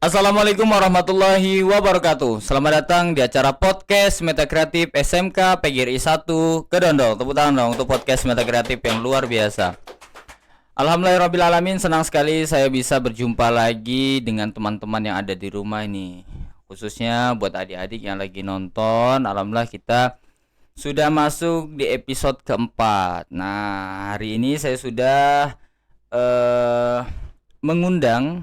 Assalamualaikum warahmatullahi wabarakatuh. Selamat datang di acara podcast Meta Kreatif SMK PGRI 1 Kedondong. Tepuk tangan dong untuk podcast Meta Kreatif yang luar biasa. Alhamdulillahirrabbilalamin, senang sekali saya bisa berjumpa lagi dengan teman-teman yang ada di rumah ini. Khususnya buat adik-adik yang lagi nonton. Alhamdulillah kita sudah masuk di episode keempat. Nah, hari ini saya sudah mengundang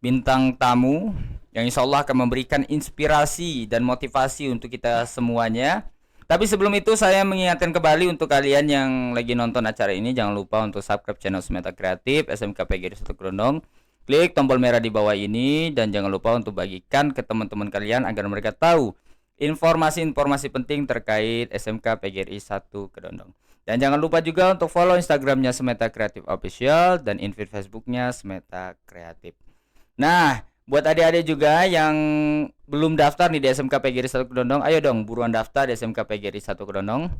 bintang tamu yang insya Allah akan memberikan inspirasi dan motivasi untuk kita semuanya. Tapi sebelum itu saya mengingatkan kembali untuk kalian yang lagi nonton acara ini, jangan lupa untuk subscribe channel Meta Kreatif SMK PGRI 1 Kedondong. Klik tombol merah di bawah ini dan jangan lupa untuk bagikan ke teman-teman kalian agar mereka tahu informasi-informasi penting terkait SMK PGRI 1 Kedondong. Dan jangan lupa juga untuk follow Instagramnya Meta Kreatif Official dan invite Facebooknya Meta Kreatif. Nah, buat adik-adik juga yang belum daftar nih di SMK PGRI 1 Kedondong, ayo dong buruan daftar di SMK PGRI 1 Kedondong.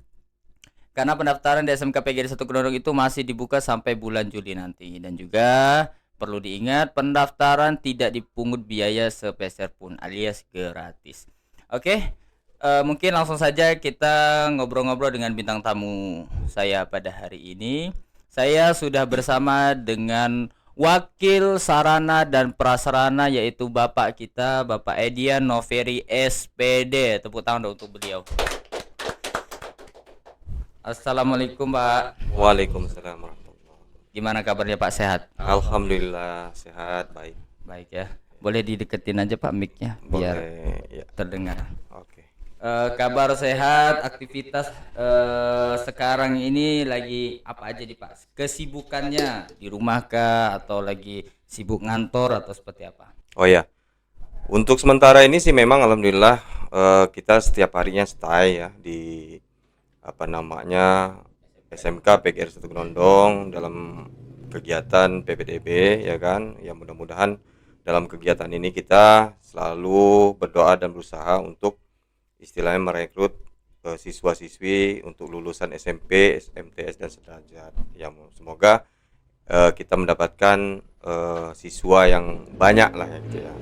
Karena pendaftaran di SMK PGRI 1 Kedondong itu masih dibuka sampai bulan Juli nanti. Dan juga perlu diingat, pendaftaran tidak dipungut biaya sepeser pun alias gratis. Oke, mungkin langsung saja kita ngobrol-ngobrol dengan bintang tamu saya pada hari ini. Saya sudah bersama dengan Wakil Sarana dan Prasarana, yaitu Bapak kita, Bapak Edian Noveri SPD. Tepuk tangan dong untuk beliau. Assalamualaikum Pak. Waalaikumsalam warahmatullahi. Gimana kabarnya Pak, sehat? Alhamdulillah sehat, baik. Baik ya. Boleh dideketin aja Pak mic-nya biar ya. terdengar. Oke. Kabar sehat, aktivitas sekarang ini lagi apa aja nih Pak? Kesibukannya di rumah kah atau lagi sibuk ngantor atau seperti apa? Oh ya, untuk sementara ini sih memang alhamdulillah kita setiap harinya stay ya di SMK PGRI 1 Kedondong dalam kegiatan PPDB ya kan. Ya mudah-mudahan dalam kegiatan ini kita selalu berdoa dan berusaha untuk istilahnya merekrut siswa-siswi untuk lulusan SMP, SMTS dan sederajat. Ya semoga kita mendapatkan siswa yang banyak lah ya gitu ya.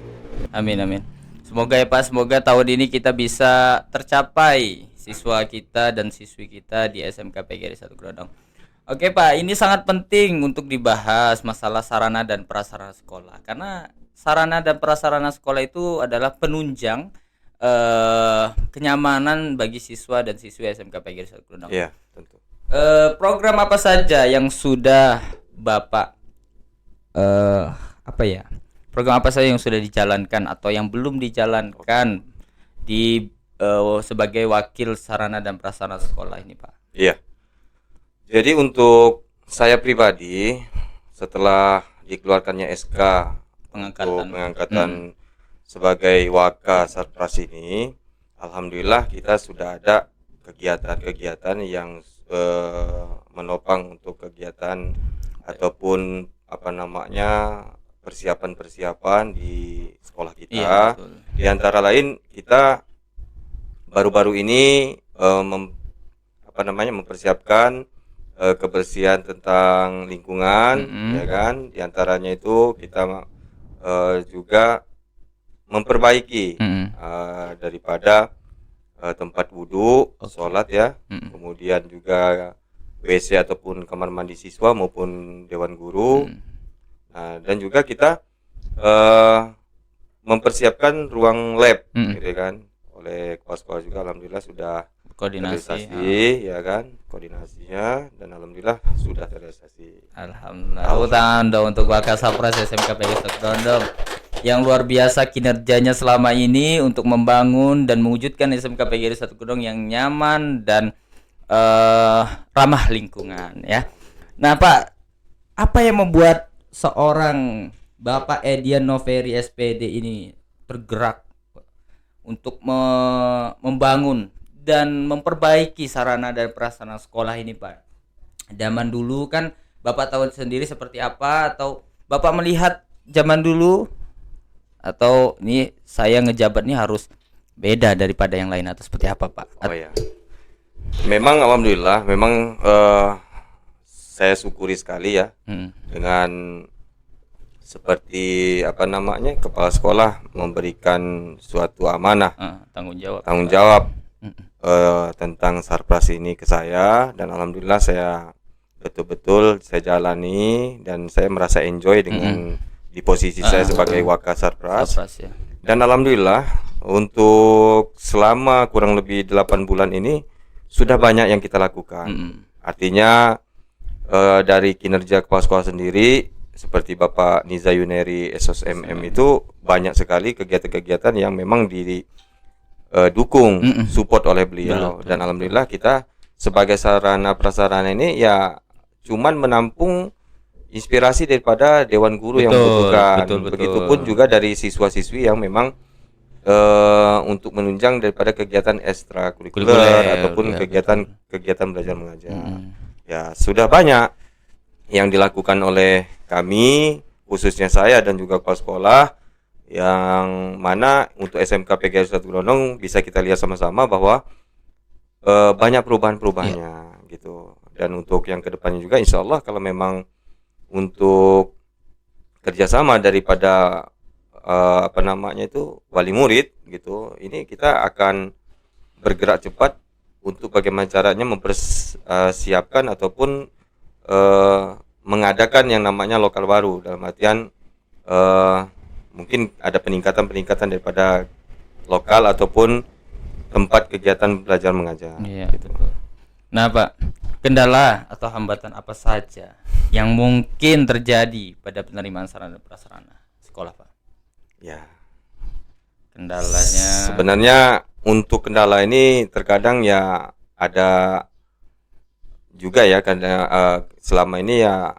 Amin amin. Semoga ya Pak, semoga tahun ini kita bisa tercapai siswa kita dan siswi kita di SMK PGRI 1 Kedondong. Oke Pak, ini sangat penting untuk dibahas masalah sarana dan prasarana sekolah. Karena sarana dan prasarana sekolah itu adalah penunjang kenyamanan bagi siswa dan siswi SMK PGRI 1 Kedondong. Iya, tentu. Program apa saja yang sudah Bapak Program apa saja yang sudah dijalankan atau yang belum dijalankan di sebagai wakil sarana dan prasarana sekolah ini, Pak? Iya. Jadi untuk saya pribadi setelah dikeluarkannya SK pengangkatan sebagai Waka Sarpras ini, alhamdulillah kita sudah ada kegiatan-kegiatan yang menopang untuk kegiatan ataupun persiapan-persiapan di sekolah kita. Iya, di antara lain kita baru-baru ini mempersiapkan kebersihan tentang lingkungan, ya kan. Di antaranya itu kita juga memperbaiki daripada tempat wudhu, sholat ya, kemudian juga WC ataupun kamar mandi siswa maupun dewan guru. Nah, dan juga kita mempersiapkan ruang lab, gitu kan, oleh kepala sekolah juga alhamdulillah sudah koordinasi ya kan, koordinasinya, dan alhamdulillah sudah terrealisasi. Alhamdulillah. Tepuk tangan dong untuk Waka Sarpras SMK PGRI 1 Kedondong yang luar biasa kinerjanya selama ini untuk membangun dan mewujudkan SMK PGRI 1 Kedondong yang nyaman dan ramah lingkungan ya. Nah Pak, apa yang membuat seorang Bapak Edian Noveri SPD ini tergerak untuk membangun dan memperbaiki sarana dan prasarana sekolah ini, Pak? Zaman dulu kan Bapak tahu sendiri seperti apa, atau Bapak melihat zaman dulu, atau ini saya ngejabat nih harus beda daripada yang lain atau seperti apa, Pak? Oh ya. Memang alhamdulillah, memang saya syukuri sekali ya dengan seperti apa namanya, kepala sekolah memberikan suatu amanah, Tanggung jawab. tanggung jawab Mm-mm. tentang Sarpras ini ke saya, dan alhamdulillah saya betul-betul saya jalani dan saya merasa enjoy dengan di posisi saya sebagai Wakasarpras. Sarpras ya. Dan alhamdulillah untuk selama kurang lebih 8 bulan ini sudah banyak yang kita lakukan. Artinya dari kinerja kepala sekolah sendiri seperti Bapak Niza Yuneri SOSMM itu banyak sekali kegiatan-kegiatan yang memang didukung support oleh beliau. Betul. Dan alhamdulillah kita sebagai sarana prasarana ini ya cuman menampung inspirasi daripada dewan guru yang membutuhkan. betul. Begitupun juga dari siswa-siswi yang memang untuk menunjang daripada kegiatan ekstrakurikuler ataupun ya, kegiatan belajar mengajar. Ya sudah banyak yang dilakukan oleh kami, khususnya saya dan juga kepala sekolah, yang mana untuk SMK PGRI 1 Grondong bisa kita lihat sama-sama bahwa banyak perubahan-perubahannya gitu. Dan untuk yang kedepannya juga insya Allah kalau memang untuk kerjasama daripada apa namanya itu wali murid gitu, ini kita akan bergerak cepat untuk bagaimana caranya mempersiapkan ataupun mengadakan yang namanya lokal baru, dalam artian mungkin ada peningkatan daripada lokal ataupun tempat kegiatan belajar mengajar. Iya, gitu. Betul. Nah, Pak, kendala atau hambatan apa saja yang mungkin terjadi pada penerimaan sarana dan prasarana sekolah, Pak? Ya. Kendalanya sebenarnya untuk kendala ini terkadang ya ada juga ya, karena selama ini ya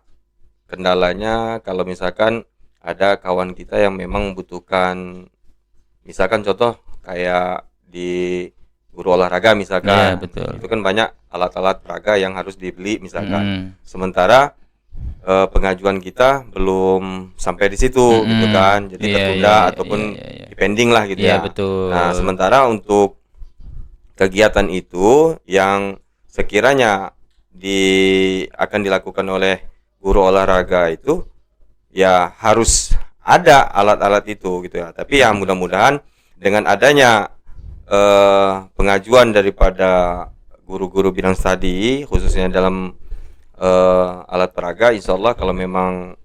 kendalanya kalau misalkan ada kawan kita yang memang membutuhkan, misalkan contoh kayak di guru olahraga misalkan, itu kan banyak alat-alat peraga yang harus dibeli misalkan, sementara pengajuan kita belum sampai di situ gitu kan, jadi tertunda ataupun dipending lah gitu ya. Betul. Nah sementara untuk kegiatan itu yang sekiranya akan dilakukan oleh guru olahraga itu ya harus ada alat-alat itu gitu ya. Tapi ya mudah-mudahan dengan adanya pengajuan daripada guru-guru bidang studi khususnya dalam alat peraga, insya Allah kalau memang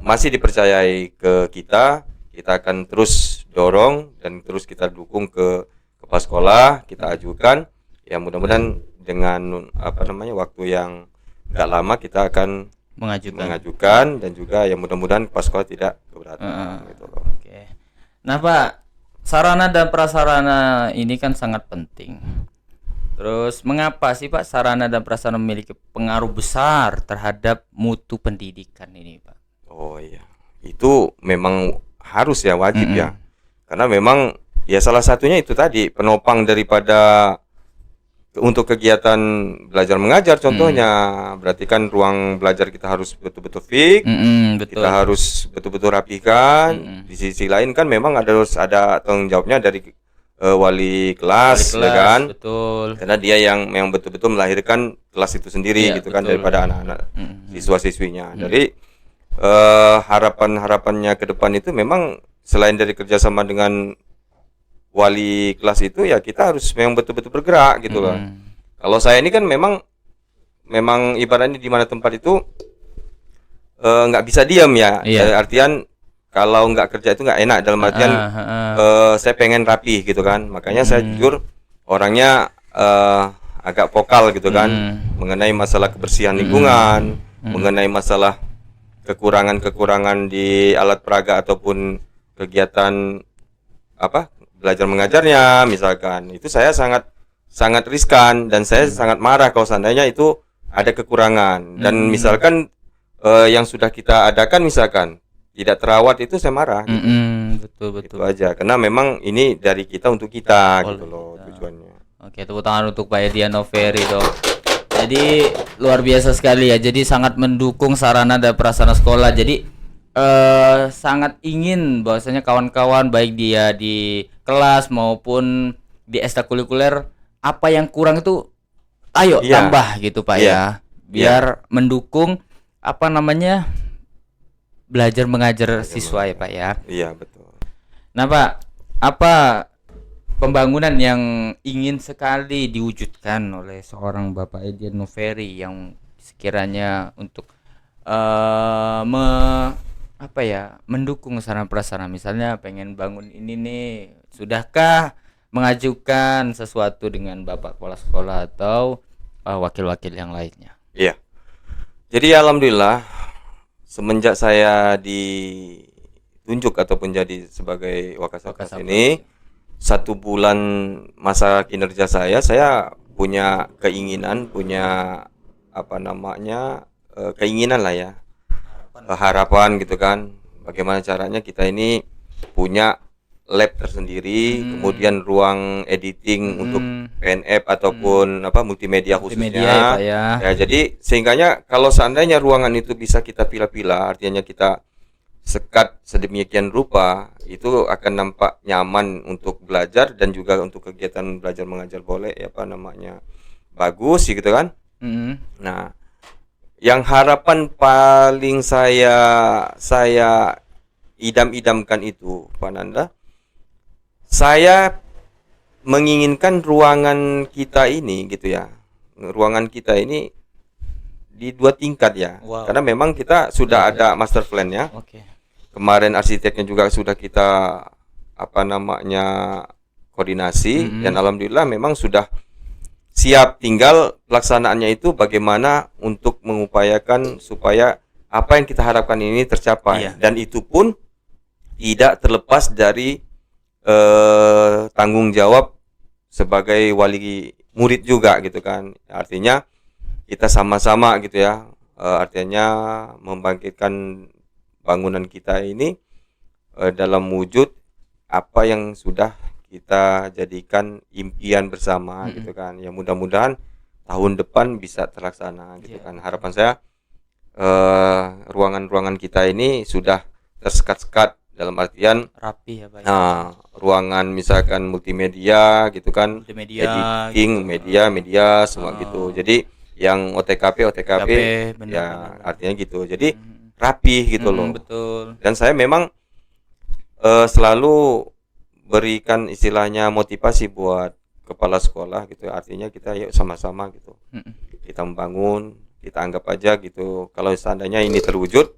masih dipercayai ke kita akan terus dorong dan terus kita dukung ke kepala sekolah, kita ajukan ya, mudah-mudahan dengan apa namanya waktu yang nggak lama kita akan mengajukan dan juga ya mudah-mudahan kepala sekolah tidak keberatan gitu loh. Oke. Nah Pak, sarana dan prasarana ini kan sangat penting. Terus mengapa sih Pak sarana dan prasarana memiliki pengaruh besar terhadap mutu pendidikan ini Pak? Oh iya, itu memang harus ya, wajib ya, karena memang ya salah satunya itu tadi penopang daripada untuk kegiatan belajar mengajar contohnya, berarti kan ruang belajar kita harus betul-betul fix, kita harus betul-betul rapikan. Di sisi lain kan memang harus ada tanggung jawabnya dari wali kelas, ya kan, betul. Karena dia yang betul-betul melahirkan kelas itu sendiri gitu kan, daripada anak-anak siswa-siswinya. Jadi harapannya ke depan itu memang selain dari kerjasama dengan wali kelas itu ya kita harus memang betul-betul bergerak gitu loh. Kalau saya ini kan memang ibaratnya di mana tempat itu nggak bisa diam ya. Artian kalau nggak kerja itu nggak enak, dalam artian saya pengen rapi gitu kan. Makanya saya jujur orangnya agak vokal gitu kan, mengenai masalah kebersihan lingkungan, mengenai masalah kekurangan di alat peraga ataupun kegiatan apa belajar mengajarnya misalkan, itu saya sangat riskan dan saya sangat marah kalau seandainya itu ada kekurangan dan misalkan yang sudah kita adakan misalkan tidak terawat, itu saya marah gitu. Betul itu aja, karena memang ini dari kita untuk kita gitu loh tujuannya. Oke, tepuk tangan untuk Pak Ediano Ferry dong. Jadi luar biasa sekali ya, jadi sangat mendukung sarana dan prasarana sekolah. Jadi sangat ingin bahwasanya kawan-kawan baik dia di kelas maupun di ekstrakurikuler, apa yang kurang itu ayo tambah gitu Pak ya, biar mendukung apa namanya belajar mengajar Belajar siswa ya mengajar. Pak ya. Iya, betul. Nah Pak, apa pembangunan yang ingin sekali diwujudkan oleh seorang Bapak Edian Noveri yang sekiranya untuk apa ya, mendukung sarana prasarana, misalnya pengen bangun ini nih, sudahkah mengajukan sesuatu dengan Bapak Kepala Sekolah atau wakil-wakil yang lainnya? Iya. Jadi alhamdulillah semenjak saya ditunjuk ataupun jadi sebagai Wakasatgas Wakasatgas. ini 1 bulan masa kinerja saya punya keinginan, punya apa namanya keinginan lah ya, harapan gitu kan, bagaimana caranya kita ini punya lab tersendiri, kemudian ruang editing untuk PNF ataupun apa multimedia Multimedia khususnya. ya Pak ya. Ya, jadi sehingganya kalau seandainya ruangan itu bisa kita pilah-pilah, artinya kita sekat sedemikian rupa, itu akan nampak nyaman untuk belajar dan juga untuk kegiatan belajar mengajar boleh apa namanya bagus gitu kan. Nah, yang harapan paling saya idam-idamkan itu Pak Nanda, saya menginginkan ruangan kita ini gitu ya, ruangan kita ini di 2 tingkat ya. Wow. Karena memang kita sudah ada master plan-nya. Oke. Kemarin arsiteknya juga sudah kita apa namanya koordinasi dan alhamdulillah memang sudah siap, tinggal pelaksanaannya itu bagaimana untuk mengupayakan supaya apa yang kita harapkan ini tercapai. Iya. Dan itu pun tidak terlepas dari tanggung jawab sebagai wali murid juga gitu kan. Artinya kita sama-sama gitu ya, artinya membangkitkan bangunan kita ini dalam wujud apa yang sudah kita jadikan impian bersama gitu kan. Ya mudah-mudahan tahun depan bisa terlaksana gitu kan. Harapan saya ruangan-ruangan kita ini sudah tersekat-sekat dalam artian Rapi ya Pak ya. nah, ruangan misalkan multimedia gitu kan, Multimedia editing, gitu. media semua gitu. Jadi yang OTKP benar, ya benar. artinya gitu. Jadi rapi gitu loh. Betul. Dan saya memang selalu berikan istilahnya motivasi buat kepala sekolah gitu. Artinya kita yuk sama-sama gitu. Kita membangun, kita anggap aja gitu. Kalau seandainya ini terwujud,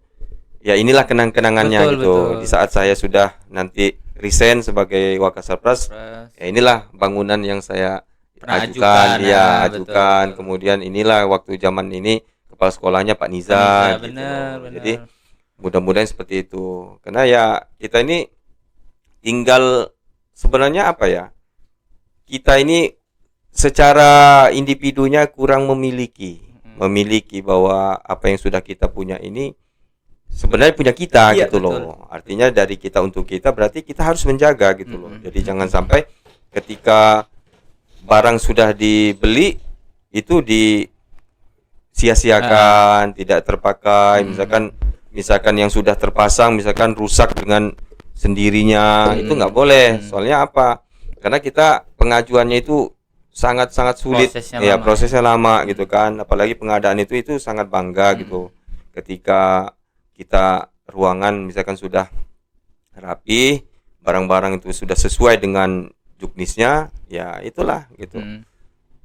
ya inilah kenang-kenangannya Betul, gitu. betul. Di saat saya sudah nanti resign sebagai Wakasatgas, ya inilah bangunan yang saya Pernah ajukan, betul. kemudian inilah waktu zaman ini kepala sekolahnya Pak Niza, gitu. Benar. Jadi mudah-mudahan seperti itu. Karena ya kita ini tinggal sebenarnya apa ya? Kita ini secara individunya kurang memiliki bahwa apa yang sudah kita punya ini sebenarnya punya kita gitu loh. Artinya dari kita untuk kita, berarti kita harus menjaga gitu loh. Jadi jangan sampai ketika barang sudah dibeli itu disia-siakan, tidak terpakai. Misalkan yang sudah terpasang misalkan rusak dengan sendirinya, itu nggak boleh. Soalnya apa? Karena kita pengajuannya itu sangat-sangat sulit, prosesnya lama gitu kan. Apalagi pengadaan itu sangat bangga gitu. Ketika kita ruangan misalkan sudah rapi, barang-barang itu sudah sesuai dengan juknisnya, ya itulah gitu.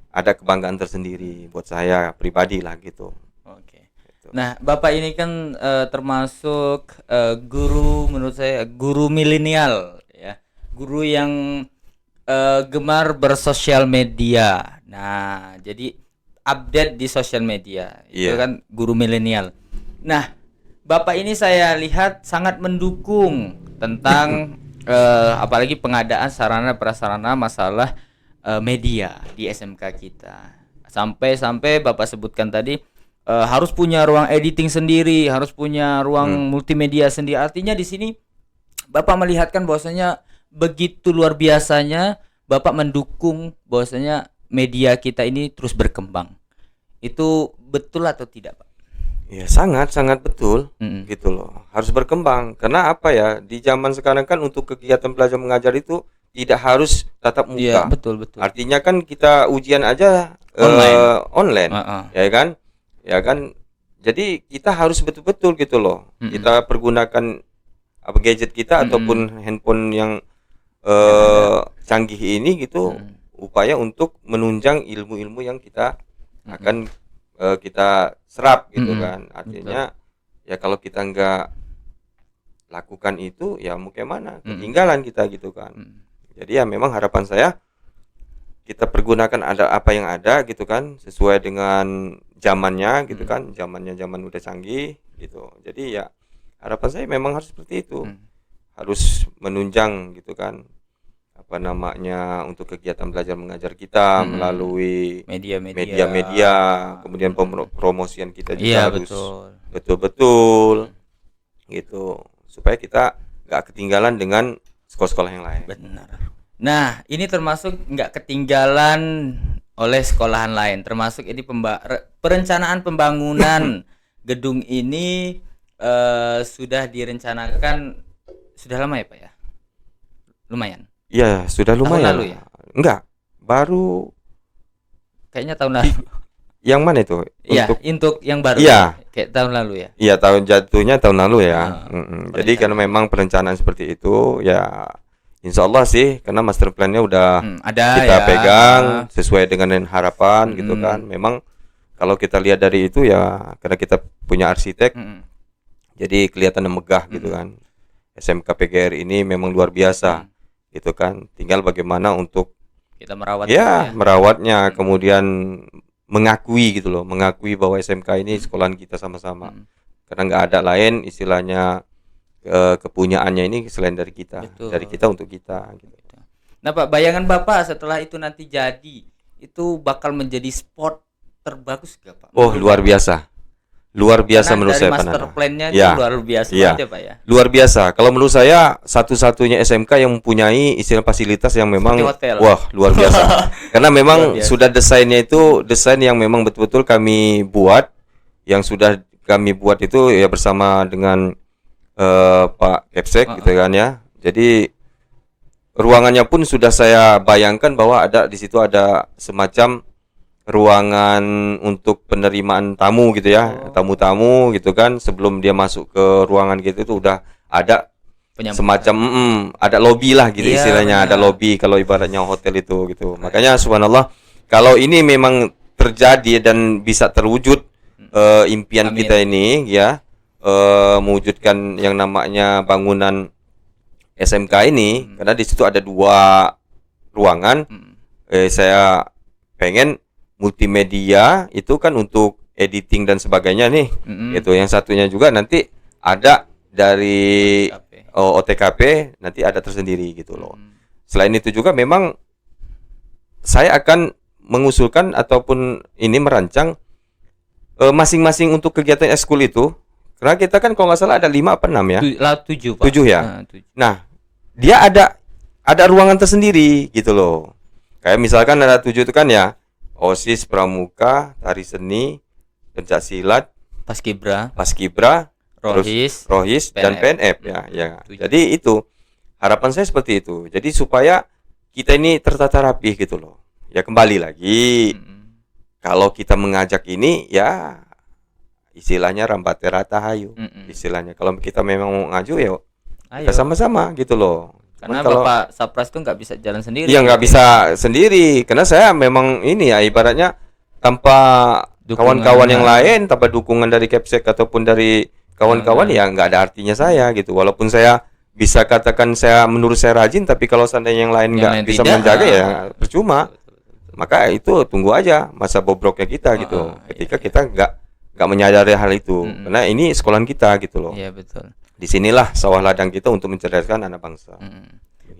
Ada kebanggaan tersendiri buat saya pribadi lah gitu. Oke. Nah, Bapak ini kan termasuk guru, menurut saya guru milenial ya. Guru yang gemar bersosial media. Nah, jadi update di sosial media. Itu kan guru milenial. Nah, Bapak ini saya lihat sangat mendukung tentang apalagi pengadaan sarana prasarana masalah media di SMK kita. Sampai Bapak sebutkan tadi harus punya ruang editing sendiri, harus punya ruang multimedia sendiri. Artinya di sini Bapak melihatkan bahwasanya begitu luar biasanya Bapak mendukung bahwasanya media kita ini terus berkembang. Itu betul atau tidak, Pak? Ya sangat betul gitu loh, harus berkembang. Karena apa ya, di zaman sekarang kan untuk kegiatan belajar mengajar itu tidak harus tatap muka. Iya, betul. Artinya kan kita ujian aja online. Ya kan Jadi kita harus betul-betul gitu loh. Kita pergunakan apa gadget kita ataupun handphone yang canggih ini gitu, upaya untuk menunjang ilmu-ilmu yang kita akan kita serap gitu kan. Artinya ya kalau kita nggak lakukan itu ya mau kemana, ketinggalan kita gitu kan. Jadi ya memang harapan saya kita pergunakan ada apa yang ada gitu kan, sesuai dengan zamannya gitu kan. Zaman udah canggih gitu. Jadi ya harapan saya memang harus seperti itu. Harus menunjang gitu kan, apa namanya, untuk kegiatan belajar mengajar kita melalui media-media, kemudian promosian kita juga harus betul-betul gitu, supaya kita nggak ketinggalan dengan sekolah-sekolah yang lain. Benar. Nah, ini termasuk nggak ketinggalan oleh sekolahan lain, termasuk ini perencanaan pembangunan gedung ini sudah direncanakan sudah lama ya Pak ya? Lumayan. Iya, sudah lumayan. Tahun lalu ya? Enggak, baru kayaknya tahun lalu. Yang mana itu? Iya, untuk yang baru. Iya. Kayak tahun lalu ya. Iya, tahun jatuhnya tahun lalu ya. Jadi karena memang perencanaan seperti itu ya, insya Allah sih, karena master plan-nya udah ada kita ya, pegang sesuai dengan harapan gitu kan. Memang kalau kita lihat dari itu ya, karena kita punya arsitek, jadi kelihatan megah gitu kan. SMK PGR ini memang luar biasa gitu kan. Tinggal bagaimana untuk kita merawat ya, merawatnya, kemudian mengakui gitu loh, mengakui bahwa SMK ini sekolahan kita sama-sama. Karena nggak ada lain istilahnya, kepunyaannya ini selain dari kita. Betul. Dari kita untuk kita gitu. Nah Pak, bayangan Bapak setelah itu nanti jadi, itu bakal menjadi spot terbagus gak Pak? Oh, luar biasa. Luar biasa menurut saya, master plan-nya ya, itu luar biasa aja Pak ya. Luar biasa. Kalau menurut saya satu-satunya SMK yang mempunyai istilah fasilitas yang memang wah, luar biasa. Karena memang sudah desainnya itu desain yang memang betul-betul kami buat, yang sudah kami buat itu ya bersama dengan Pak Kepsek gitu kan ya. Jadi ruangannya pun sudah saya bayangkan bahwa ada di situ ada semacam ruangan untuk penerimaan tamu gitu ya, tamu-tamu gitu kan. Sebelum dia masuk ke ruangan gitu itu udah ada semacam ada lobby lah gitu istilahnya, ada lobby kalau ibaratnya hotel itu gitu. Makanya subhanallah, kalau ini memang terjadi dan bisa terwujud impian kita ini ya, mewujudkan yang namanya bangunan SMK ini, karena di situ ada 2 ruangan. Saya pengen multimedia itu kan untuk editing dan sebagainya nih. Itu yang satunya juga nanti ada dari OTKP, nanti ada tersendiri gitu loh. Selain itu juga memang saya akan mengusulkan ataupun ini merancang masing-masing untuk kegiatan eskul itu. Karena kita kan kalau nggak salah ada 5 apa 6 ya? 7 Pak. 7 ya. 7. Nah, dia ada ruangan tersendiri gitu loh. Kayak misalkan ada 7 itu kan ya, OSIS, Pramuka, Tari Seni, Pencak Silat, Paskibra, Rohis dan PNF ya. Jadi itu harapan saya seperti itu. Jadi supaya kita ini tertata rapi gitu loh. Ya kembali lagi, kalau kita mengajak ini ya istilahnya rambatera tahayu. Istilahnya kalau kita memang mau ngaju ya kita sama-sama gitu loh. Karena kalau Bapak Sapras itu nggak bisa jalan sendiri. Iya, nggak bisa sendiri. Karena saya memang ini ya ibaratnya tanpa kawan-kawan yang lain, tanpa dukungan dari Kepsek ataupun dari kawan-kawan ya nggak ada artinya saya gitu. Walaupun saya bisa katakan menurut saya rajin, tapi kalau seandainya yang lain nggak bisa menjaga ya percuma. Maka itu tunggu aja masa bobroknya kita gitu. Ketika kita nggak menyadari hal itu. Karena ini sekolahan kita gitu loh. Iya betul. Disinilah sawah ladang kita untuk mencerdaskan anak bangsa.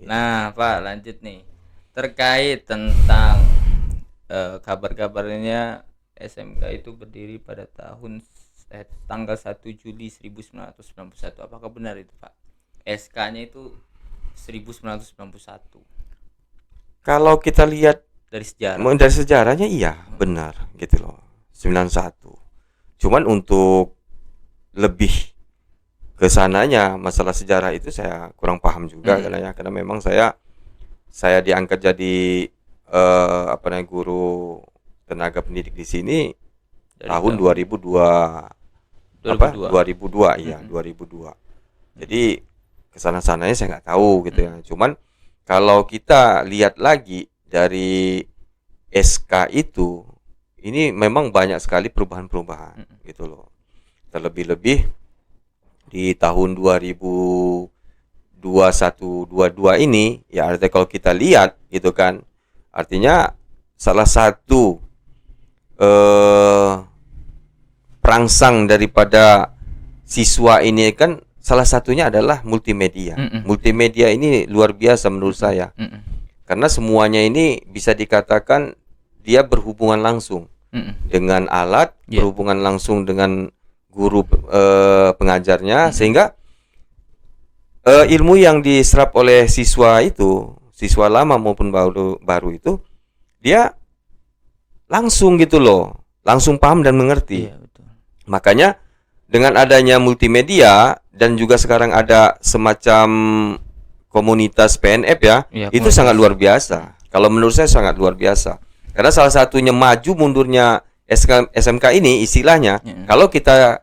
Nah Pak, lanjut nih terkait tentang kabar-kabarnya SMK itu berdiri pada tanggal 1 Juli 1991. Apakah benar itu Pak? SK-nya itu 1991. Kalau kita lihat dari sejarahnya iya benar gitu loh, 91. Cuman untuk lebih kesananya masalah sejarah itu saya kurang paham juga karena memang saya diangkat jadi guru tenaga pendidik di sini dari tahun 2002 2002 iya 2002. Jadi kesana-sananya saya nggak tahu gitu ya. Cuman kalau kita lihat lagi dari SK itu, ini memang banyak sekali perubahan-perubahan gitu loh. Terlebih-lebih di tahun 2021-22 ini ya, artinya kalau kita lihat gitu kan, artinya salah satu perangsang daripada siswa ini kan salah satunya adalah multimedia. Multimedia ini luar biasa menurut saya. Karena semuanya ini bisa dikatakan dia berhubungan langsung dengan alat, berhubungan langsung dengan guru pengajarnya, sehingga ilmu yang diserap oleh siswa itu, siswa lama maupun baru itu, dia langsung gitu loh, langsung paham dan mengerti. Iya, betul. Makanya dengan adanya multimedia dan juga sekarang ada semacam komunitas PNF ya, itu sangat luar biasa. Kalau menurut saya sangat luar biasa. Karena salah satunya maju mundurnya SMK ini istilahnya, kalau kita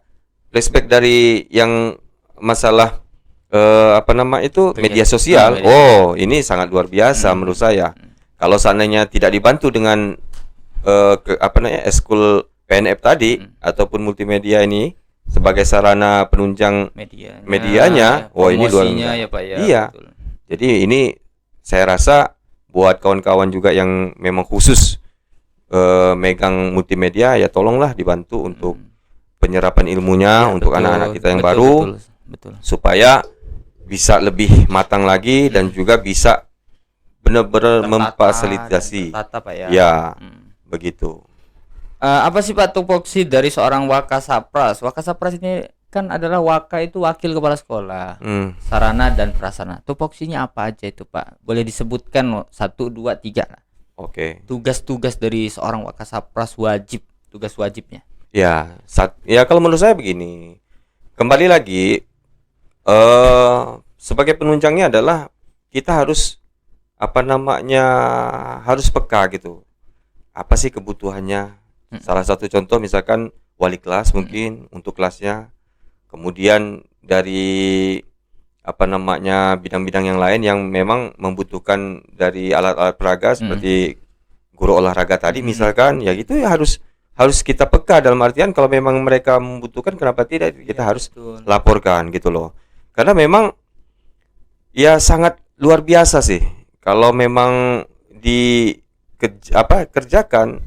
respect dari yang masalah media sosial, ini sangat luar biasa menurut saya. Kalau seandainya tidak dibantu dengan eskul PNF tadi ataupun multimedia ini sebagai sarana penunjang medianya, ini luar biasa. Ya, Pak, ya, iya. Betul. Jadi ini saya rasa buat kawan-kawan juga yang memang khusus megang multimedia, ya tolonglah dibantu untuk penyerapan ilmunya untuk anak-anak kita yang baru, betul. supaya bisa lebih matang lagi dan juga bisa benar-benar memfasilitasi. Tertata, Pak, ya. Ya, begitu. Apa sih Pak tupoksi dari seorang Wakasapras? Wakasapras ini kan adalah Waka itu wakil kepala sekolah, sarana dan prasarana. Tupoksinya apa aja itu Pak? Boleh disebutkan 1, 2, 3 lah. Oke. Tugas-tugas dari seorang Wakasapras tugas wajibnya. Ya, kalau menurut saya begini. Kembali lagi, sebagai penunjangnya adalah kita harus harus peka gitu. Apa sih kebutuhannya? Salah satu contoh misalkan wali kelas mungkin untuk kelasnya. Kemudian dari bidang-bidang yang lain yang memang membutuhkan dari alat-alat peraga seperti guru olahraga tadi misalkan, ya gitu ya harus kita peka, dalam artian kalau memang mereka membutuhkan, kenapa tidak kita harus laporkan gitu loh. Karena memang ya sangat luar biasa sih kalau memang kerjakan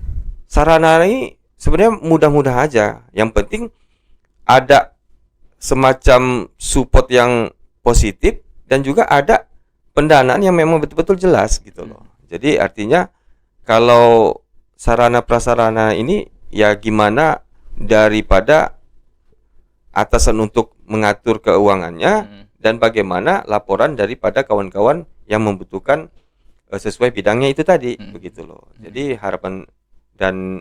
sarana ini sebenarnya mudah-mudah aja. Yang penting ada semacam support yang positif dan juga ada pendanaan yang memang betul-betul jelas gitu loh. Jadi artinya kalau sarana prasarana ini ya gimana daripada atasan untuk mengatur keuangannya dan bagaimana laporan daripada kawan-kawan yang membutuhkan sesuai bidangnya itu tadi, begitu loh. Jadi harapan dan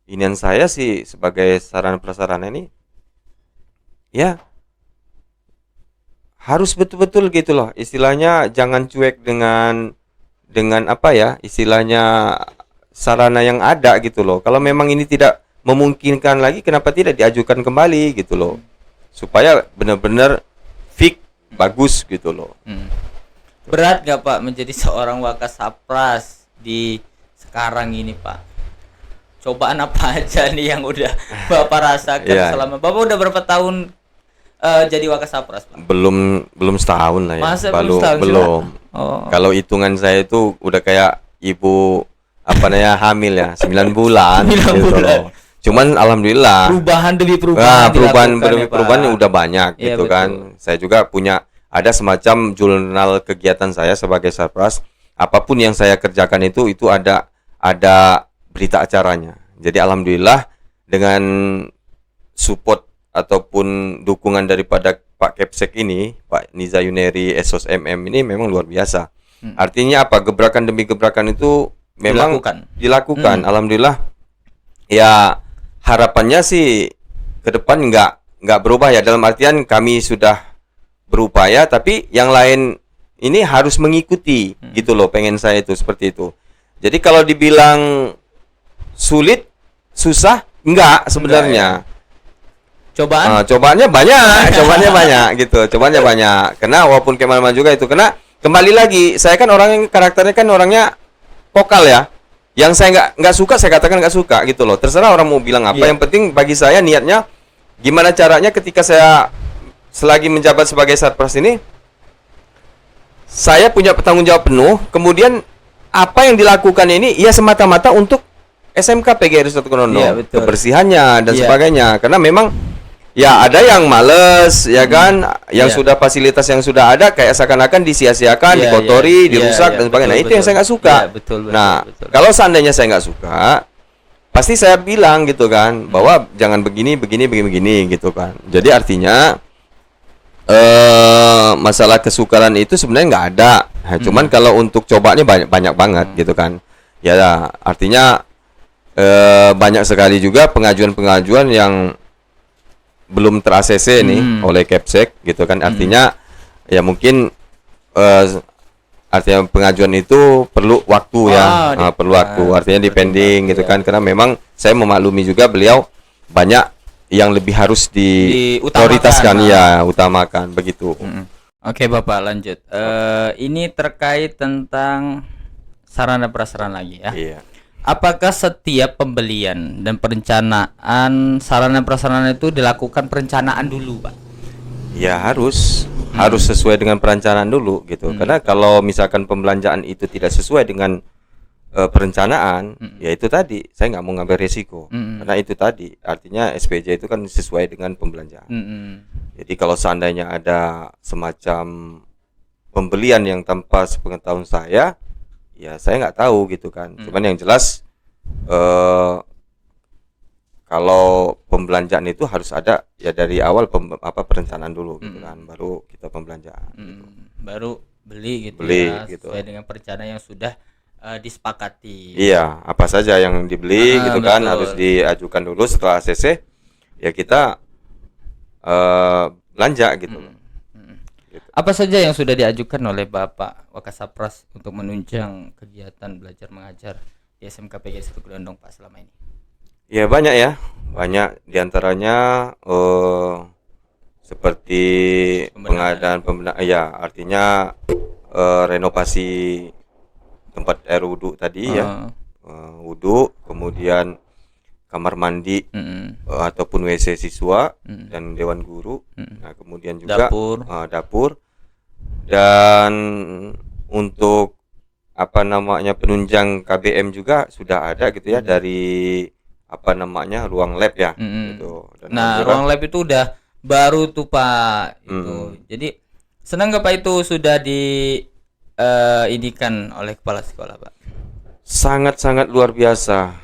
inian saya sih sebagai sarana prasarana ini ya harus betul-betul gitu loh, istilahnya jangan cuek dengan istilahnya sarana yang ada gitu loh. Kalau memang ini tidak memungkinkan lagi, kenapa tidak diajukan kembali gitu loh, supaya benar-benar fix bagus gitu loh. Berat gak Pak menjadi seorang Wakasapras di sekarang ini Pak? Cobaan apa aja nih yang udah Bapak rasakan selama Bapak udah berapa tahun jadi Wakasapras Pak? Belum setahun lah ya. Masa belum. Kalau hitungan saya itu udah kayak ibu hamil ya, 9 bulan gitu loh. Cuman alhamdulillah perubahan demi perubahan udah banyak gitu kan. Saya juga ada semacam jurnal kegiatan saya sebagai Sapras. Apapun yang saya kerjakan itu ada berita acaranya. Jadi alhamdulillah dengan support ataupun dukungan daripada Pak Kepsek ini, Pak Niza Yuneri Esos MM ini memang luar biasa. Artinya apa? Gebrakan demi gebrakan itu memang dilakukan. Alhamdulillah. Ya harapannya sih ke depan nggak berubah ya, dalam artian kami sudah berupaya tapi yang lain ini harus mengikuti gitu loh, pengen saya itu seperti itu. Jadi kalau dibilang sulit, susah, enggak sebenarnya. Cobaan? Cobaannya banyak, cobaannya banyak gitu, cobaannya banyak. Karena walaupun kemana-mana juga itu, karena kembali lagi, saya kan orang yang karakternya kan orangnya vokal ya. Yang saya nggak suka, saya katakan nggak suka gitu loh. Terserah orang mau bilang apa. Iya. Yang penting bagi saya niatnya, gimana caranya ketika saya selagi menjabat sebagai Satpras ini, saya punya tanggung jawab penuh. Kemudian apa yang dilakukan ini, ya semata-mata untuk SMK PGRI Suatu Grondo, Iya, betul. kebersihannya dan Iya. sebagainya. Karena memang ya ada yang males, ya kan, yang Iya. sudah fasilitas yang sudah ada kayak seakan-akan disia-siakan, Iya, dikotori, iya, dirusak iya, dan sebagainya. Nah, betul, itu yang betul. saya nggak suka. Iya, betul, betul, Nah, betul. kalau seandainya saya nggak suka, pasti saya bilang gitu kan, bahwa jangan begini, begini gitu kan. Jadi artinya masalah kesukaran itu sebenarnya nggak ada. Nah, cuman kalau untuk cobaannya banyak banget gitu kan. Ya, artinya banyak sekali juga pengajuan-pengajuan yang belum ter-ACC nih oleh Kepsek gitu kan. Artinya ya mungkin artinya pengajuan itu perlu waktu ya. Perlu waktu. Artinya dipending gitu kan, karena memang saya memaklumi juga beliau banyak yang lebih harus diprioritaskan, ya, utamakan begitu. Oke, Bapak lanjut. Ini terkait tentang sarana prasarana lagi ya. Iya. Apakah setiap pembelian dan perencanaan sarana prasarana itu dilakukan perencanaan dulu, Pak? Ya harus sesuai dengan perencanaan dulu gitu. Karena kalau misalkan pembelanjaan itu tidak sesuai dengan perencanaan, ya itu tadi saya nggak mau ngambil resiko. Karena itu tadi artinya SPJ itu kan sesuai dengan pembelanjaan. Jadi kalau seandainya ada semacam pembelian yang tanpa sepengetahuan saya, ya saya nggak tahu gitu kan. Cuman yang jelas kalau pembelanjaan itu harus ada ya dari awal perencanaan dulu gitu kan, baru kita pembelanjaan. Gitu. Baru beli gitu Beli, ya, gitu. sesuai dengan perencanaan yang sudah disepakati. Iya, apa saja yang dibeli gitu kan betul. harus diajukan dulu. Setelah ACC ya kita belanja gitu. Gitu. Apa saja yang sudah diajukan oleh Bapak Wakasapras untuk menunjang kegiatan belajar mengajar di SMK PGRI Suatu Grondo Pak selama ini? Ya banyak ya, banyak diantaranya seperti pengadaan pembenahan, ya artinya renovasi tempat air wudhu tadi ya, wudhu, kemudian kamar mandi ataupun WC siswa dan dewan guru. Nah, kemudian juga dapur dan untuk apa namanya penunjang KBM juga sudah ada gitu ya, dari apa namanya ruang lab ya gitu. Dan Nah, ruang lab itu udah baru tuh Pak itu. Jadi senang nggak Pak itu sudah diindikan oleh kepala sekolah Pak? Sangat-sangat luar biasa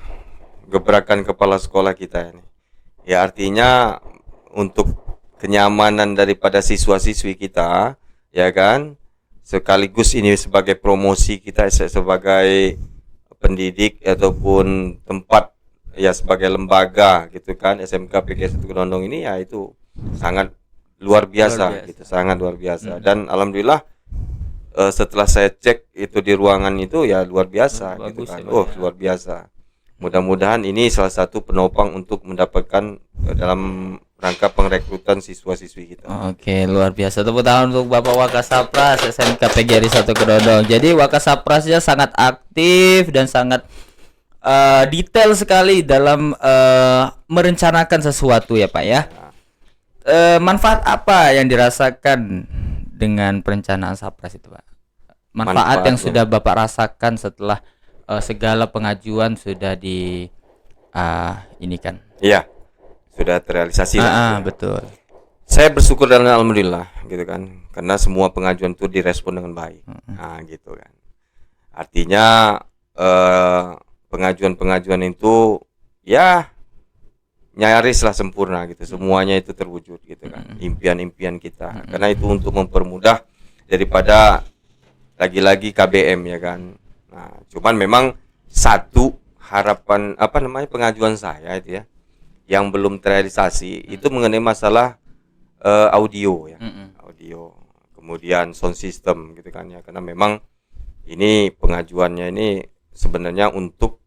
gebrakan kepala sekolah kita ini. Ya artinya untuk kenyamanan daripada siswa-siswi kita, ya kan, sekaligus ini sebagai promosi kita sebagai pendidik ataupun tempat ya sebagai lembaga gitu kan, SMK PGRI Suatu Grondo ini ya itu sangat luar biasa. Gitu, sangat luar biasa. Dan alhamdulillah setelah saya cek itu di ruangan itu ya luar biasa gitu kan. Luar biasa. Mudah-mudahan ini salah satu penopang untuk mendapatkan dalam rangka pengrekrutan siswa-siswi kita. Oke, luar biasa. Tepuk tangan untuk Bapak Wakasapras SMK PGRI Suatu Grondo. Jadi Wakasaprasnya sangat aktif dan sangat detail sekali dalam merencanakan sesuatu ya Pak ya. Manfaat apa yang dirasakan dengan perencanaan Sapras itu Pak? Manfaat yang sudah Bapak rasakan setelah segala pengajuan sudah ini kan? Iya, sudah terrealisasi lah. Betul. Saya bersyukur dan alhamdulillah gitu kan, karena semua pengajuan itu direspon dengan baik. Nah gitu kan. Artinya pengajuan-pengajuan itu ya nyarislah sempurna gitu, semuanya itu terwujud gitu kan, impian-impian kita. Karena itu untuk mempermudah daripada lagi-lagi KBM ya kan. Nah, cuman memang satu harapan apa namanya pengajuan saya itu ya yang belum terrealisasi itu mengenai masalah audio ya. Audio. Kemudian sound system gitu kan ya, karena memang ini pengajuannya ini sebenarnya untuk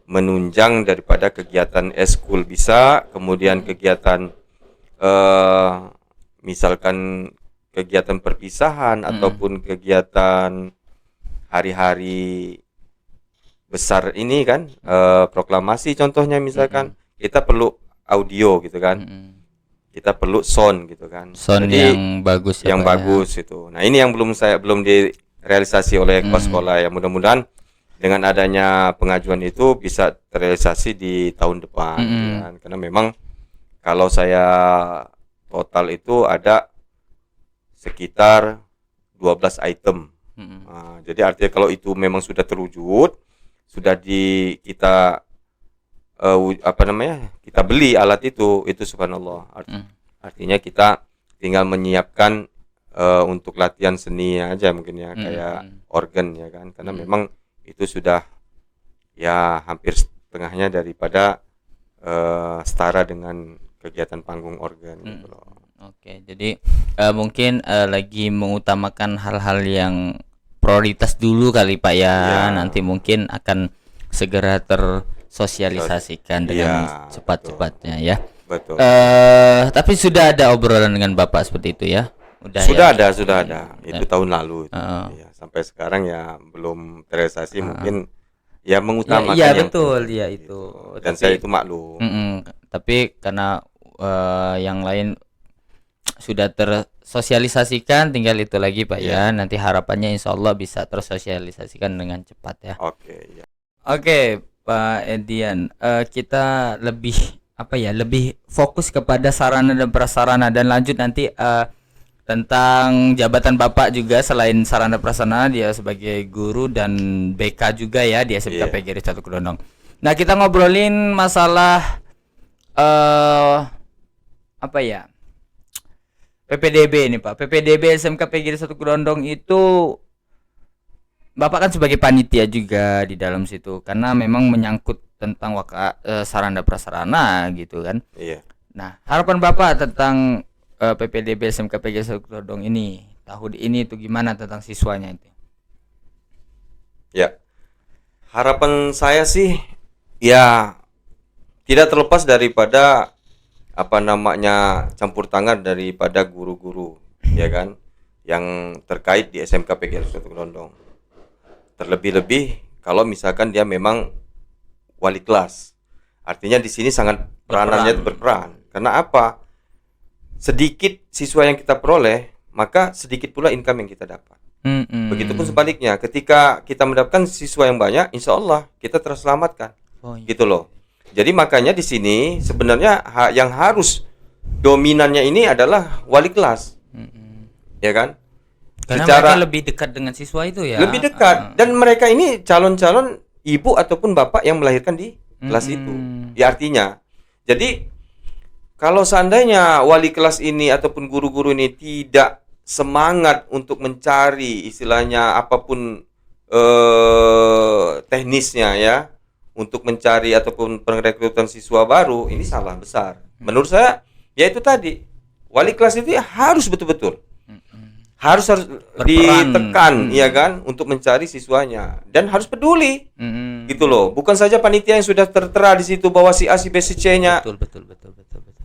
menunjang daripada kegiatan eskul bisa, kemudian kegiatan eh misalkan kegiatan perpisahan ataupun kegiatan hari-hari besar ini kan, proklamasi contohnya misalkan kita perlu audio gitu kan, kita perlu sound gitu kan. Sound Jadi yang bagus ya, yang Pak, ya. bagus itu. Nah ini yang belum direalisasi oleh kepala sekolah ya. Mudah-mudahan dengan adanya pengajuan itu bisa terrealisasi di tahun depan ya kan? Karena memang kalau saya total itu ada sekitar 12 item. Nah, jadi artinya kalau itu memang sudah terwujud, sudah kita kita beli alat itu subhanallah. Artinya kita tinggal menyiapkan untuk latihan seni aja mungkin ya, kayak organ ya kan, karena memang itu sudah ya hampir setengahnya daripada setara dengan kegiatan panggung organ gitu loh. Oke, jadi mungkin lagi mengutamakan hal-hal yang prioritas dulu kali Pak ya. Nanti mungkin akan segera tersosialisasikan dengan cepat-cepatnya ya. Betul. Tapi sudah ada obrolan dengan Bapak seperti itu ya? Sudah ada. Itu tahun lalu. Ya, sampai sekarang ya belum terrealisasi, mungkin ya mengutamakan ya, yang betul ya itu. Gitu. Dan saya itu maklum. Tapi karena yang lain sudah tersosialisasikan, tinggal itu lagi Pak ya. Nanti harapannya insya Allah bisa tersosialisasikan dengan cepat ya. Oke, Pak Edian, kita lebih lebih fokus kepada sarana dan prasarana, dan lanjut nanti tentang jabatan Bapak juga selain sarana prasarana, dia sebagai guru dan BK juga ya di SMK PGRI 1 Kedondong. Nah, kita ngobrolin masalah PPDB ini Pak. PPDB SMK PGRI 1 Kedondong itu Bapak kan sebagai panitia juga di dalam situ, karena memang menyangkut tentang sarana prasarana gitu kan. Iya. Nah, harapan Bapak tentang PPDB SMK PGRI 1 Kedondong ini tahun ini itu gimana tentang siswanya itu? Ya. Harapan saya sih ya tidak terlepas daripada campur tangan daripada guru-guru ya kan, yang terkait di SMK PGRI 1 Kedondong. Terlebih-lebih kalau misalkan dia memang wali kelas. Artinya di sini sangat peranannya berperan. Karena apa? Sedikit siswa yang kita peroleh, maka sedikit pula income yang kita dapat. Begitupun sebaliknya, ketika kita mendapatkan siswa yang banyak, insya Allah kita terselamatkan. Gitu loh. Jadi makanya di sini sebenarnya yang harus dominannya ini adalah wali kelas. Ya kan? Karena mereka lebih dekat dengan siswa itu ya. Lebih dekat, dan mereka ini calon-calon ibu ataupun bapak yang melahirkan di kelas itu. Ya artinya, jadi kalau seandainya wali kelas ini ataupun guru-guru ini tidak semangat untuk mencari istilahnya apapun teknisnya ya, untuk mencari ataupun perekrutan siswa baru, ini salah besar. Menurut saya, ya itu tadi, wali kelas itu ya harus betul-betul harus ditekan ya kan, untuk mencari siswanya, dan harus peduli gitu loh. Bukan saja panitia yang sudah tertera di situ bahwa si A si B si C-nya betul.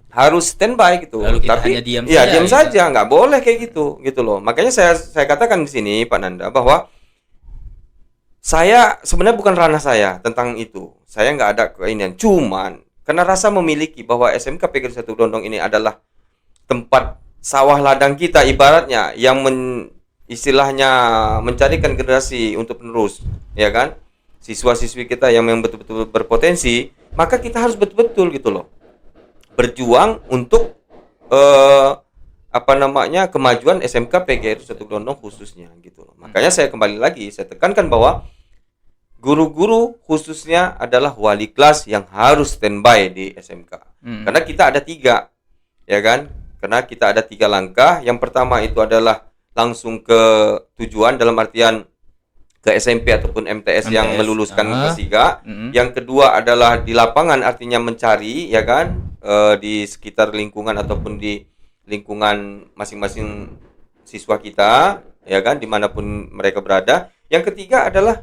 Harus standby gitu. Lalu kita tapi hanya diam diam saja, nggak boleh kayak gitu loh. Makanya saya katakan di sini Pak Nanda bahwa saya sebenarnya bukan ranah saya tentang itu. Saya nggak ada keinginan, cuman karena rasa memiliki bahwa SMK PGRI 1 Kedondong ini adalah tempat sawah ladang kita ibaratnya, yang istilahnya mencarikan generasi untuk penerus ya kan, siswa-siswi kita yang memang betul-betul berpotensi, maka kita harus betul-betul gitu loh berjuang untuk kemajuan SMK PGRI 1 Kedondong khususnya gitu loh. Makanya saya kembali lagi saya tekankan bahwa guru-guru khususnya adalah wali kelas yang harus standby di SMK. Karena kita ada 3 ya kan. Karena kita ada 3 langkah. Yang pertama itu adalah langsung ke tujuan, dalam artian ke SMP ataupun MTS yang meluluskan kelas 3. Yang kedua adalah di lapangan, artinya mencari ya kan, di sekitar lingkungan ataupun di lingkungan masing-masing siswa kita ya kan, dimanapun mereka berada. Yang ketiga adalah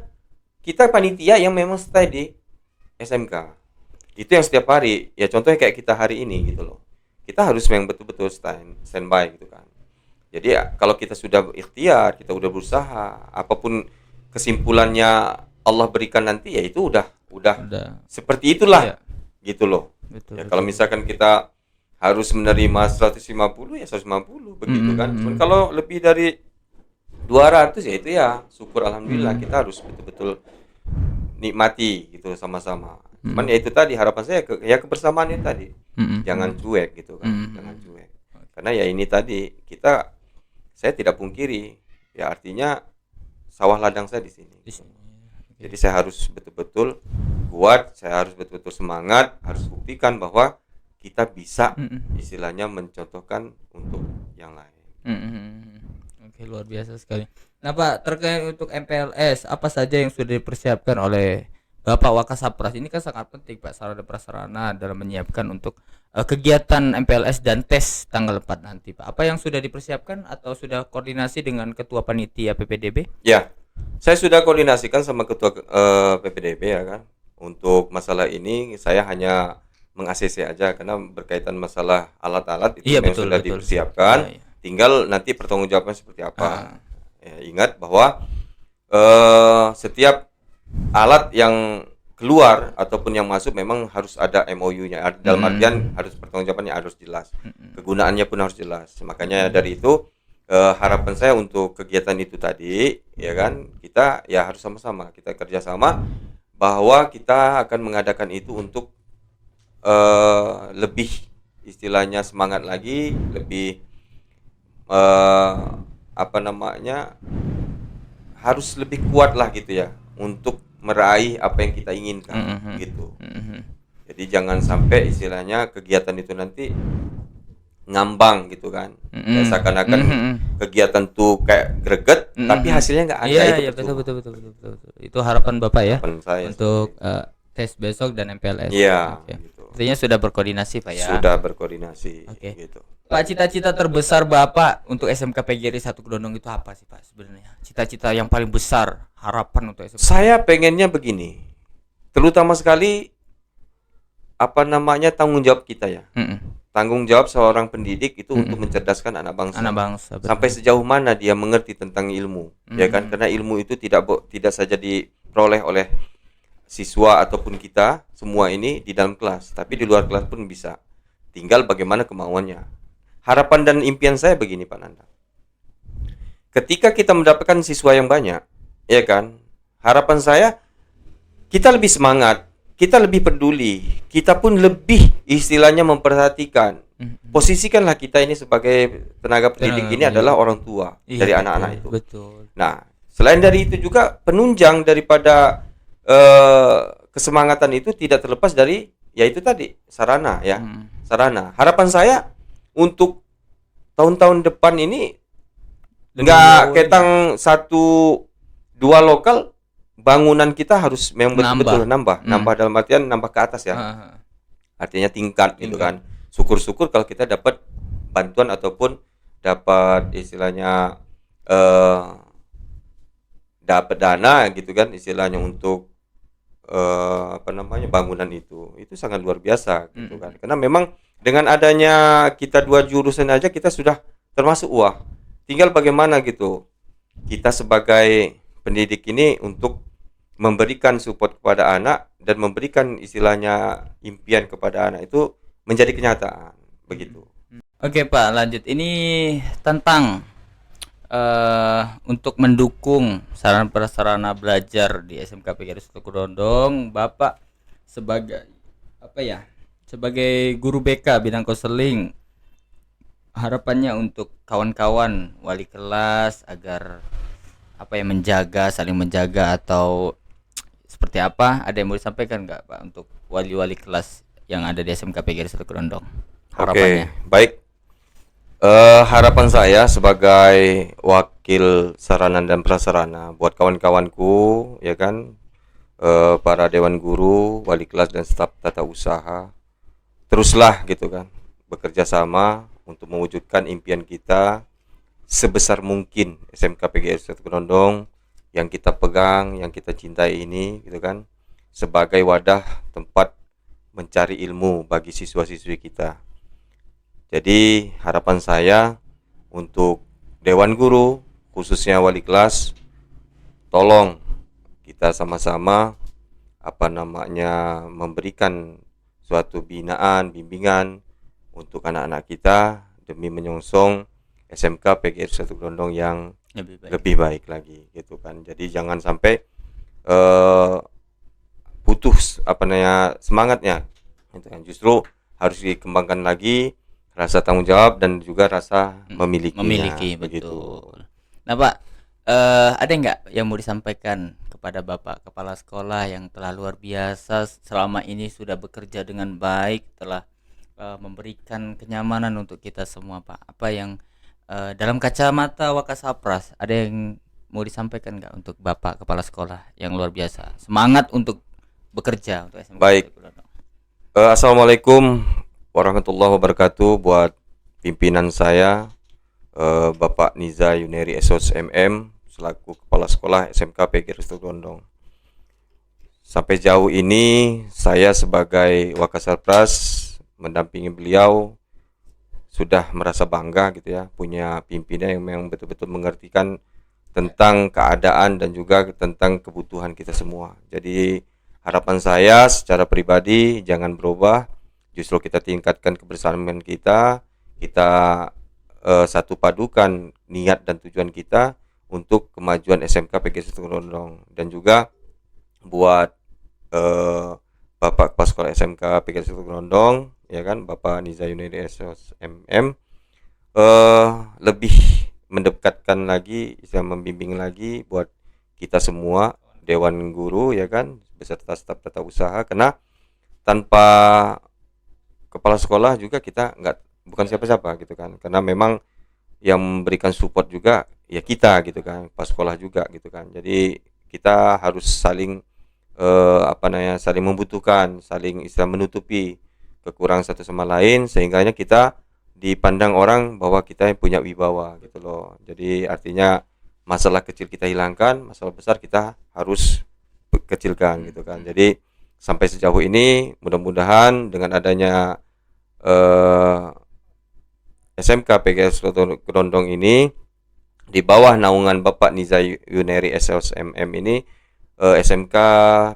kita panitia yang memang stay di SMK. Itu yang setiap hari ya, contohnya kayak kita hari ini gitu loh. kita harus yang betul-betul standby gitu kan. Jadi ya, kalau kita sudah berikhtiar, kita udah berusaha, apapun kesimpulannya Allah berikan nanti ya itu udah Udah. seperti itulah Iya. gitu loh. Betul. Ya kalau misalkan kita harus menerima 150 ya 150 begitu kan. Cuman kalau lebih dari 200 ya itu ya syukur alhamdulillah, kita harus betul-betul nikmati gitu sama-sama. Cuman ya itu tadi harapan saya kebersamaan itu tadi. Jangan cuek gitu kan. Jangan cuek. Karena ya ini tadi saya tidak pungkiri ya artinya sawah ladang saya di sini. Di sini. Jadi saya harus betul-betul kuat, saya harus betul-betul semangat, harus buktikan bahwa kita bisa istilahnya mencontohkan untuk yang lain. Oke, luar biasa sekali. Nah Pak, terkait untuk MPLS, apa saja yang sudah dipersiapkan oleh Bapak Wakasapras? Ini kan sangat penting Pak, sarana prasarana dalam menyiapkan untuk kegiatan MPLS dan tes tanggal 4 nanti Pak. Apa yang sudah dipersiapkan atau sudah koordinasi dengan Ketua Panitia PPDB? Ya, saya sudah koordinasikan sama Ketua PPDB ya kan. Untuk masalah ini saya hanya meng-ACC aja karena berkaitan masalah alat-alat itu Iya, yang betul, sudah betul. dipersiapkan. Iya. Tinggal nanti pertanggungjawabannya seperti apa. Ya, ingat bahwa setiap alat yang keluar ataupun yang masuk memang harus ada MOU-nya. Dalam artian harus pertanggungjawabannya harus jelas. Kegunaannya pun harus jelas. Makanya dari itu harapan saya untuk kegiatan itu tadi ya kan, kita ya harus sama-sama kita kerjasama bahwa kita akan mengadakan itu untuk lebih istilahnya semangat lagi, lebih apa namanya, harus lebih kuat lah gitu ya untuk meraih apa yang kita inginkan gitu. Jadi jangan sampai istilahnya kegiatan itu nanti ngambang gitu kan. Kayak seakan-akan kegiatan tuh kayak greget tapi hasilnya nggak ada. Iya, Itu iya, betul. Itu harapan Bapak ya harapan saya untuk tes besok dan MPLS. Iya, Oke. gitu. Artinya sudah berkoordinasi Pak ya. Sudah berkoordinasi Oke. gitu. Pak, cita-cita terbesar Bapak untuk SMK PGRI 1 Kedondong itu apa sih Pak sebenarnya? Cita-cita yang paling besar, harapan untuk SMK. Saya pengennya begini. Terutama sekali apa namanya tanggung jawab kita ya. Tanggung jawab seorang pendidik itu untuk mencerdaskan anak bangsa. Anak bangsa. Betul. Sampai sejauh mana dia mengerti tentang ilmu, ya kan? Karena ilmu itu tidak saja diperoleh oleh siswa ataupun kita semua ini di dalam kelas, tapi di luar kelas pun bisa. Tinggal bagaimana kemauannya. Harapan dan impian saya begini Pak Nanda. Ketika kita mendapatkan siswa yang banyak, ya kan? Harapan saya kita lebih semangat, kita lebih peduli, kita pun lebih istilahnya memperhatikan. Posisikanlah kita ini sebagai tenaga pendidik ini adalah orang tua dari anak-anak itu. Betul. Nah, selain dari itu juga penunjang daripada kesemangatan itu tidak terlepas dari yaitu tadi sarana ya. Sarana. Harapan saya untuk tahun-tahun depan ini nggak ketang 1-2 lokal, bangunan kita harus memang betul-betul nambah dalam artian nambah ke atas ya. Artinya tingkat gitu kan. Syukur-syukur kalau kita dapat bantuan ataupun dapat istilahnya dapat dana gitu kan istilahnya untuk apa namanya bangunan itu sangat luar biasa gitu kan. Karena memang dengan adanya kita 2 jurusan aja kita sudah termasuk tinggal bagaimana gitu kita sebagai pendidik ini untuk memberikan support kepada anak dan memberikan istilahnya impian kepada anak itu menjadi kenyataan begitu. Oke Pak, lanjut. Ini tentang untuk mendukung sarana prasarana belajar di SMK PGRI 1 Kedondong, Bapak sebagai apa ya? Sebagai guru BK bidang konseling, harapannya untuk kawan-kawan wali kelas agar apa ya, saling menjaga atau seperti apa? Ada yang mau disampaikan nggak Pak untuk wali-wali kelas yang ada di SMK PGRI 1 Kedondong? Harapannya. Oke, baik. Harapan saya sebagai wakil sarana dan prasarana buat kawan-kawanku ya kan, para dewan guru, wali kelas dan staf tata usaha, teruslah gitu kan bekerja sama untuk mewujudkan impian kita sebesar mungkin SMK PGRI 1 Kedondong yang kita pegang, yang kita cintai ini gitu kan, sebagai wadah tempat mencari ilmu bagi siswa-siswi kita. Jadi harapan saya untuk Dewan Guru, khususnya wali kelas, tolong kita sama-sama memberikan suatu bimbingan untuk anak-anak kita demi menyongsong SMK PGRI 1 Grondong yang lebih baik lagi gitu kan. Jadi jangan sampai putus semangatnya gitu kan. Justru harus dikembangkan lagi rasa tanggung jawab dan juga rasa memiliki begitu. Betul. Nah Pak, ada nggak yang mau disampaikan kepada Bapak Kepala Sekolah yang telah luar biasa selama ini sudah bekerja dengan baik, telah memberikan kenyamanan untuk kita semua Pak? Apa yang dalam kacamata Wakasapras ada yang mau disampaikan nggak untuk Bapak Kepala Sekolah yang luar biasa, semangat untuk bekerja untuk SMK? Baik. Assalamualaikum warahmatullahi wabarakatuh buat pimpinan saya, Bapak Niza Yuneri SOS MM selaku Kepala Sekolah SMK PGRI 1 Grondong. Sampai jauh ini saya sebagai Wakasapras mendampingi beliau sudah merasa bangga gitu ya, punya pimpinan yang memang betul-betul mengertikan tentang keadaan dan juga tentang kebutuhan kita semua. Jadi harapan saya secara pribadi jangan berubah, justru kita tingkatkan kebersamaan kita satu padukan niat dan tujuan kita untuk kemajuan SMK PGRI 1 Grondong. Dan juga buat Bapak Kepala Sekolah SMK PGRI 1 Grondong, ya kan, Bapak Niza Yuneri SOS MM, lebih mendekatkan lagi, bisa membimbing lagi buat kita semua Dewan Guru, ya kan, beserta staf tata usaha, karena tanpa kepala sekolah juga kita bukan siapa-siapa gitu kan, karena memang yang memberikan support juga ya kita gitu kan, kepala sekolah juga gitu kan. Jadi kita harus saling saling membutuhkan, saling menutupi kekurangan satu sama lain, sehingga kita dipandang orang bahwa kita punya wibawa gitu loh. Jadi artinya masalah kecil kita hilangkan, masalah besar kita harus kecilkan gitu kan. Jadi sampai sejauh ini mudah-mudahan dengan adanya SMK PGRI 1 Grondong ini di bawah naungan Bapak Niza Yuneri SOS MM ini, SMK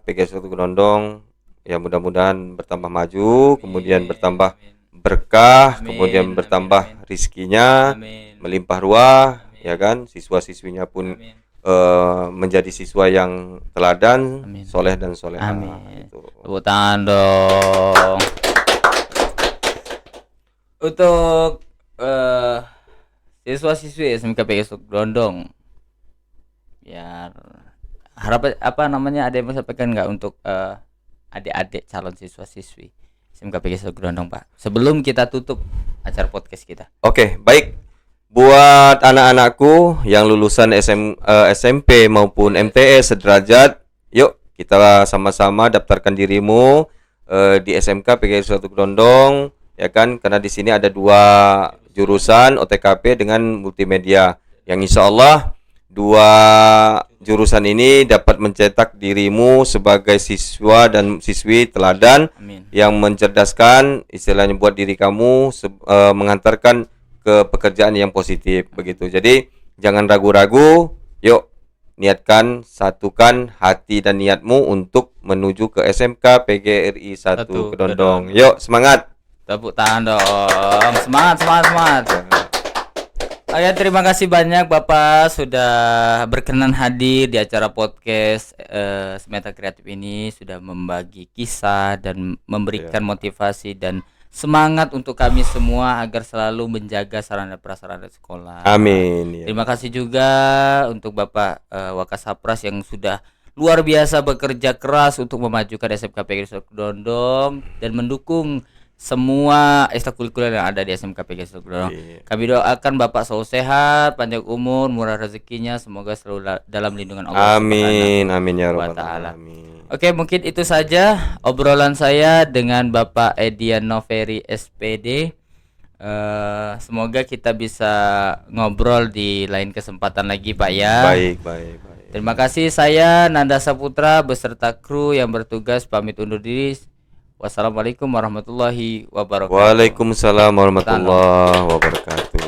PGRI 1 Grondong ya mudah-mudahan bertambah maju, kemudian bertambah berkah, kemudian bertambah rizkinya, melimpah ruah, ya kan, siswa-siswinya pun menjadi siswa yang teladan, soleh dan solehah. Gitu. Tepuk tangan dong untuk siswa-siswi SMK PGRI 1 Grondong. Biar ada yang mau sampaikan nggak untuk adik-adik calon siswa-siswi SMK PGRI 1 Grondong Pak, sebelum kita tutup acara podcast kita? Oke, baik. Buat anak-anakku yang lulusan SMP maupun MTS sederajat, yuk kita sama-sama daftarkan dirimu di SMK PGRI 1 Grondong, ya kan? Karena di sini ada 2 jurusan, OTKP dengan multimedia, yang insya Allah 2 jurusan ini dapat mencetak dirimu sebagai siswa dan siswi teladan. Amin. Yang mencerdaskan, istilahnya buat diri kamu mengantarkan ke pekerjaan yang positif begitu. Jadi jangan ragu-ragu, yuk niatkan, satukan hati dan niatmu untuk menuju ke SMK PGRI 1 Grondong. Yuk semangat. Tepuk tangan dong. Semangat. Oke, terima kasih banyak Bapak sudah berkenan hadir di acara podcast Semeta Kreatif ini, sudah membagi kisah dan memberikan motivasi dan semangat untuk kami semua agar selalu menjaga sarana prasarana sekolah. Amin. Terima kasih juga untuk Bapak Wakasapras yang sudah luar biasa bekerja keras untuk memajukan SMK PGRI 1 Grondong dan mendukung semua ekstrakurikuler yang ada di SMK PGRI 1 Grondong. Kami doakan Bapak selalu sehat, panjang umur, murah rezekinya, semoga selalu dalam lindungan Allah. Amin ya rabbal alamin. Oke, mungkin itu saja obrolan saya dengan Bapak Edian Noveri SPD. Semoga kita bisa ngobrol di lain kesempatan lagi Pak ya. Baik. Terima kasih, saya Nanda Saputra beserta kru yang bertugas pamit undur diri. Wassalamualaikum warahmatullahi wabarakatuh. Waalaikumsalam warahmatullahi wabarakatuh.